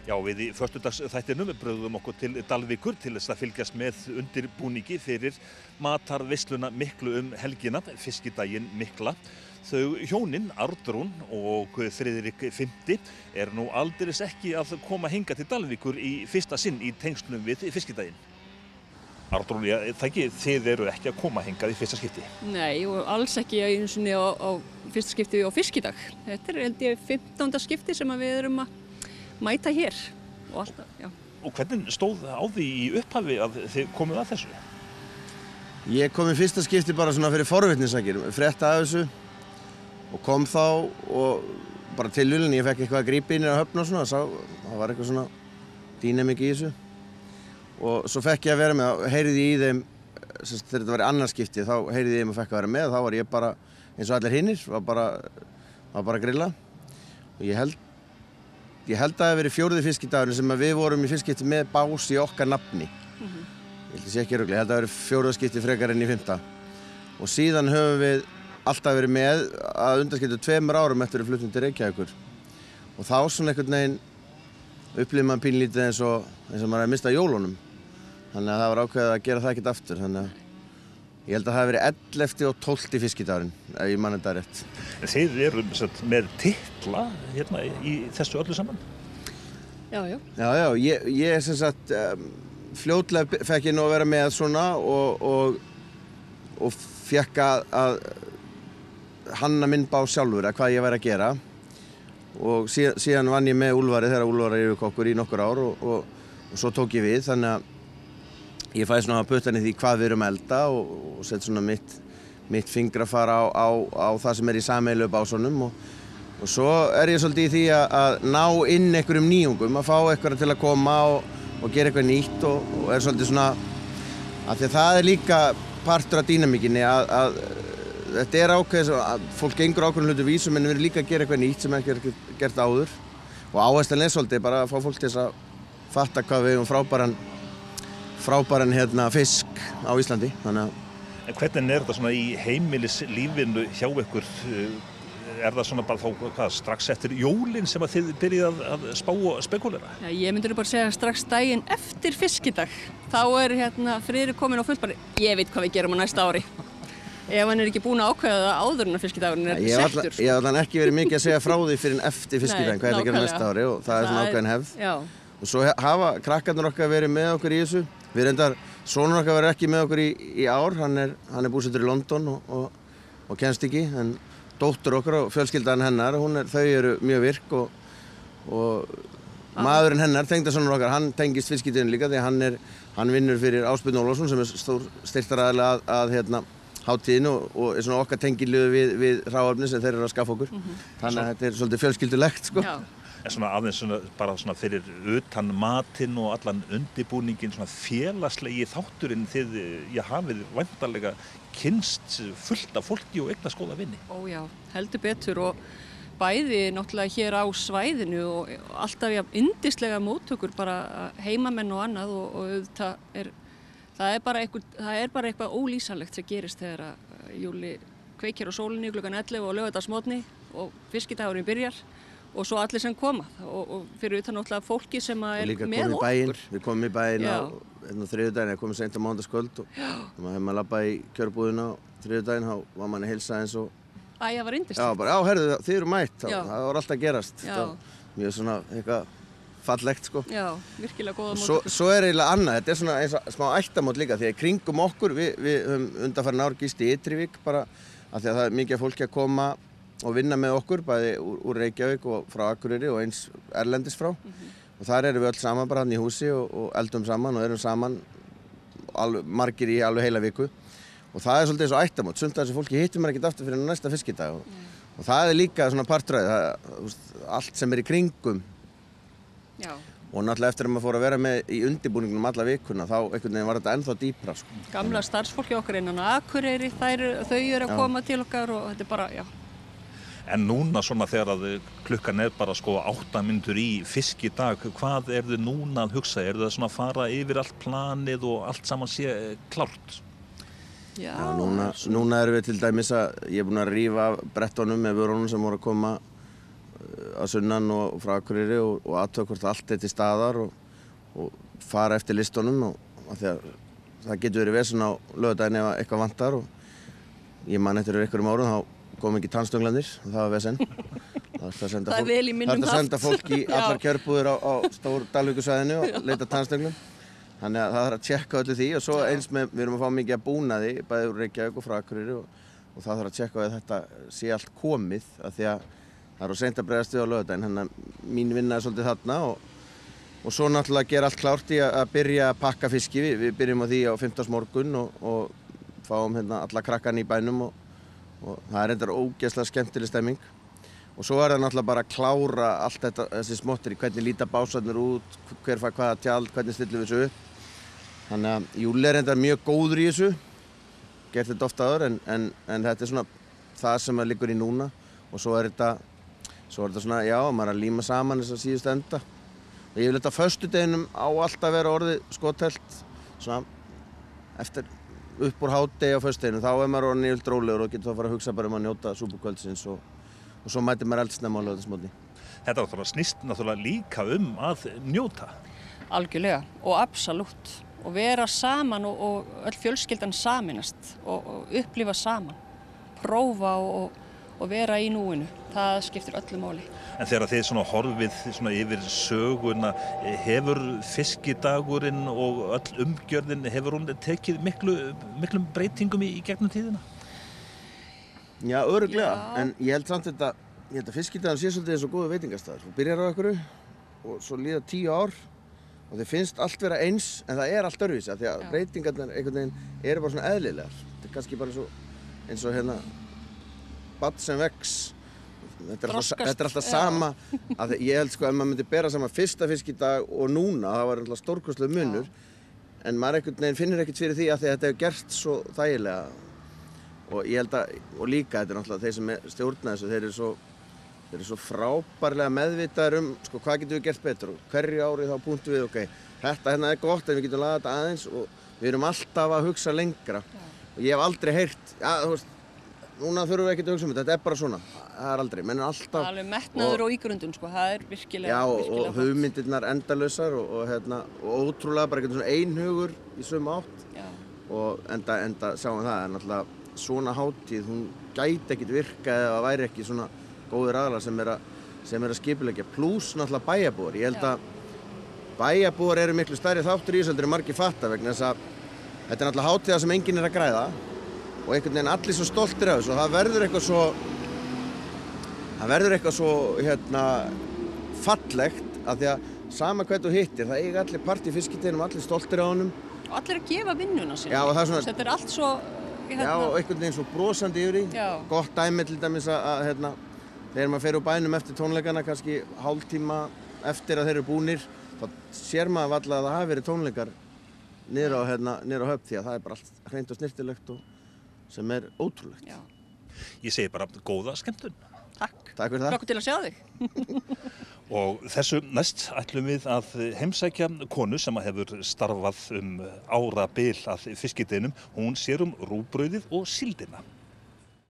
Já, við í föstudagsþættinum brugðum okkur til Dalvíkur til þess að fylgjast með undirbúningi fyrir matarveisluna miklu helgina, fiskidaginn mikla. Þau hjónin, Arnrún og Friðrik V, nú aldeilis ekki að koma hingað til Dalvíkur í fyrsta sinn í tengslum við fiskidaginn. Arnrún, það ekki, þið eru ekki að koma hingað í fyrsta skipti? Nei, og alls ekki einu sinni á fyrsta skipti á fiskidag. Þetta held ég 15. skipti sem við erum að mæta hér og alltaf, já. Og hvernig stóð á því í upphafi að þið komuð að þessu? Ég kom í fyrsta skipti bara svona fyrir forvitnisakir, frétta af þessu og kom þá og bara tilviljun, ég fekk eitthvað að grípa inn í höfn og svona, það var eitthvað svona dýnamík í þessu og svo fekk ég að vera með, heyrði í þeim, þegar þetta var í annað skipti, þá heyrði ég þeim og fekk að vera með, þá var ég bara eins og allir hinnir, var bara að grilla og ég held að það hafi verið 4. fiskidagurinn sem við vorum í fiskskipti með bás í okkar nafni. Ég held að sé ekki rugli, ég held að það hafi verið 4. skipti frekar enn í 5. Og síðan höfum við alltaf verið með að undanskildu 2 árum eftir við fluttum til Reykjavíkur. Og þá svona einhvern veginn upplifir maður pínlítið eins og maður hefði mistað jólunum. Þannig að það var ákveðið að gera það ekkert aftur. Þannig að ég held að það hafi verið 11. og 12. fiskidagurinn, ef ég man þetta rétt. En þið eru með titla hérna í þessu öllu saman? Já. Já, ég sem sagt, fljótlega fekk ég nú að vera með svona og fekk að hanna minn bás sjálfur að hvað ég væri að gera. Og síðan vann ég með Úlfari þegar Úlfari yfirkokkur í nokkur ár og svo tók ég við, þannig að ég fæði svona puttan í því hvað við erum að elda og sett svona mitt fingrafar á það sem í sameiginlegu básunum og svo ég svolítið í því að ná inn einhverjum nýjungum, að fá einhverja til að koma og gera eitthvað nýtt og svolítið svona að því að það líka partur af dýnamíkinni að þetta ákveðið að fólk gengur ákveðnum hlutu vísum en við erum líka að gera eitthvað nýtt sem ekki er gert áður og áherslan svolítið bara að fá fólk til þess að fatta hvað við frábæran fisk á Íslandi. En hvernig þetta svona í heimilislífinu hjá ykkur? Það svona bara þá strax eftir jólin sem að þið byrjið að spá og spekulera? Já, ég myndi bara segja strax daginn eftir fiskidag. Þá Friðrik kominn á fullt bara, ég veit hvað við gerum á næsta ári. Ef hann ekki búinn að ákveða það áður en að fiskidagurinn settur. Ég hef ekki verið mikið að segja frá því fyrir eftir fiskidaginn, hvað það gerum næsta ári og það svona ákveðin hefð. Já. Og svo hafa krakkarnir okkar verið með okkur í þessu. Við reyndar, sonur okkar verið ekki með okkur í ár, hann er búsettur í London og kemst ekki, en dóttur okkar og fjölskyldan hennar, þau eru mjög virk og maðurinn hennar, tengdasonur okkar, hann tengist fiskidaginn líka því að hann vinnur fyrir Ásbjörn Ólafsson sem stór styrktaraðili að hátíðinu og svona okkar tengiliðu við hráefni sem þeir eru að skaffa okkur. Þannig að þetta er svolítið fjölskyldulegt, sko. En svona aðeins bara svona fyrir utan matinn og allan undirbúningin, svona félagslegi þátturinn þið hafið væntanlega kynnst fullt af fólki og eignast góða vini. Ó já, heldur betur og bæði náttúrulega hér á svæðinu og alltaf yndislega móttökur bara heimamenn og annað og það er bara eitthvað ólýsanlegt sem gerist þegar Júli kveikir á sólinni klukkan 11 og laugardagsmorgni og fiskidagurinn byrjar. Og svo allir sem koma og fyrir utan náttúrulega fólki sem er með okkur. Við komum í bæinn á þriðjudaginn, komum seint á mánudagskvöld og þegar maður hefði labbað í kjörbúðina á þriðjudaginn, þá var manni heilsa eins og... Það var yndislegt. Já, herðu, þið eru mætt, það var alltaf að gerast. Mjög svona eitthvað fallegt, sko. Já, virkilega góða mót. Svo eiginlega annað, þetta svona eins og smá ættamót líka, því að kringum okkur, við höfum undanfarin ár gist í Ytrivík bara, af því að það er mikið fólki að koma og vinna með okkur, bæði úr Reykjavík og frá Akureyri og eins erlendis frá. Og þar erum við öll saman bara í húsi og eldum saman og erum saman margir í alveg heila viku. Og það er svolítið eins og ættamót, sumt af þessu fólki hittir maður ekkert aftur fyrir næsta fiskidag. Og það er líka svona partröð, allt sem í kringum. Já. Og náttúrulega eftir að maður fór að vera með í undirbúningnum alla vikuna, þá einhvern veginn var þetta ennþá dýpra. Sko. Gamla starfsfólki okkar innan Akureyri, þau eru að koma til okkar og þetta er bara, já. En núna svona þegar að klukkan bara 8 mínútur í fiskidag, hvað þið núna að hugsa? Þið svona að fara yfir allt planið og allt saman sé klárt? Já, núna erum við til dæmis að ég er búinn að rífa af brettunum með vörunum sem voru að koma að sunnan og frá Akureyri og athuga hvort allt til staðar og fara eftir listunum og því að það getur verið vesen á laugardaginn ef eitthvað vantar og ég man eftir einhverjum árum þá kom ekki tannstönglarnir og það var vesen. Það er vel í minnum haft. Það er að senda fólk í allar kjörbúðir á stór Dalvíkursvæðinu og leita tannstönglam. Þannig að það þarf að tjekka öllu því og svo eins með, við erum að fá mikið að búnaði, bæði úr Reykjavík og frá Akureyri og það þarf að tjekka að þetta sé allt komið af því að það er seint að bregðast við á laugardaginn, þannig að mín vinna er svolítið þarna og svo náttúrulega gera allt klárt í að byrja að pakka fiski. Við byrjum á því á 5. morgun og fáum alla krakkarna í bænum og það er reyndar ógeðslega skemmtileg stemming. Og svo er það náttúrulega bara að klára allt þetta, þessi smottir í hvernig líta básarnir út, hver fær hvaða tjald, hvernig stillum við þessu upp. Þannig að Júli er reyndar mjög góður í þessu, gert þetta oft áður en þetta er svona það sem liggur í núna og svo er þetta svona, já, maður er að líma saman þess að síðust enda. Og ég vil þetta föstudeginum á alltaf vera orðið skothelt, svona eftir upp úr hádegi á föstudeginum, þá er maður orðin yfirleitt rólegur og getur þá að fara að hugsa bara að njóta súpukvöldsins og svo mætir maður eldsnemma á laugardagsmorgni. Þetta snýst náttúrulega líka að njóta. Algjörlega og absolutt. Og vera saman og öll fjölskyldan saminast og upplifa saman. Prófa og vera í núinu. Það skiptir öllu máli. En þegar þið horfið yfir söguna, hefur fiskidagurinn og öll umgjörðin, hefur hún tekið miklum breytingum í gegnum tíðina? Já, örugglega. En ég held samt ég held að fiskidagurinn sé svolítið eins og góður veitingastaður. Þú byrjar á einhverju og svo líða 10 ár og þið finnst allt vera eins en það er allt öðruvísi því að breytingarnar einhvern veginn eru bara svona eðlilegar. Þetta er kannski bara eins og barn sem vex. Þetta er alltaf sama. Ég held ef maður myndi bera saman fyrsta fiskidag og núna, það var alltaf stórkostlegur munur en maður einhvern veginn finnur ekkert fyrir því að þetta hefur gert svo þægilega og ég held og líka þetta er náttúrulega þeir sem stjórna þessu, þeir eru svo frábærlega meðvitaðir hvað getum við gert betur og hverju ári þá punktum við, þetta er gott en við getum lagað þetta aðeins og við erum alltaf að hugsa lengra og ég hef aldrei heyrt, núna þurfum við ekkert að hugsa þetta er bara svona, það er aldrei, menn er alltaf... Það er alveg metnaður og ígrundun, það er virkilega og hugmyndirnar endalausar og ótrúlega bara eitthvað svona einhugur í sömu átt og enda sjáum það, en náttúrulega svona hátíð, hún gæti ekkert virka ef það væri ekki svona góðir aðlar sem að skipuleggja, plús náttúrulega bæjarbúar. Ég held að bæjarbúar eru miklu stærri þáttur í þessu heldur en margir fatta vegna þess að þetta er náttúrulega hátíða sem enginn er að græða og einhvern veginn allir svo stoltir af þessu og það verður eitthvað svo fallegt af því að sama hvað þú hittir, það eiga allir part í fiskideginum, allir stoltir af honum. Og allir að gefa vinnuna sér. Já, og það er svona... Þetta er allt svo... Já, og einhvern veginn svo brosandi yfir því. Gott dæmi til dæmis að þegar maður fer úr bænum eftir tónleikana, kannski hálftíma eftir að þeir eru búnir, þá sér maður varla að það hafi verið tónleikar niður á Höfn því að það er bara allt hreint og snyrtilegt og sem er ótrúlegt. Já. Ég segi bara góða skemmtun. Takk. Takk fyrir það. Hlökkum til að sjá þig. Og þessu næst ætlum við að heimsækja konu sem hefur starfað árabil að fiskideginum. Hún sér rúgbrauðið og síldina.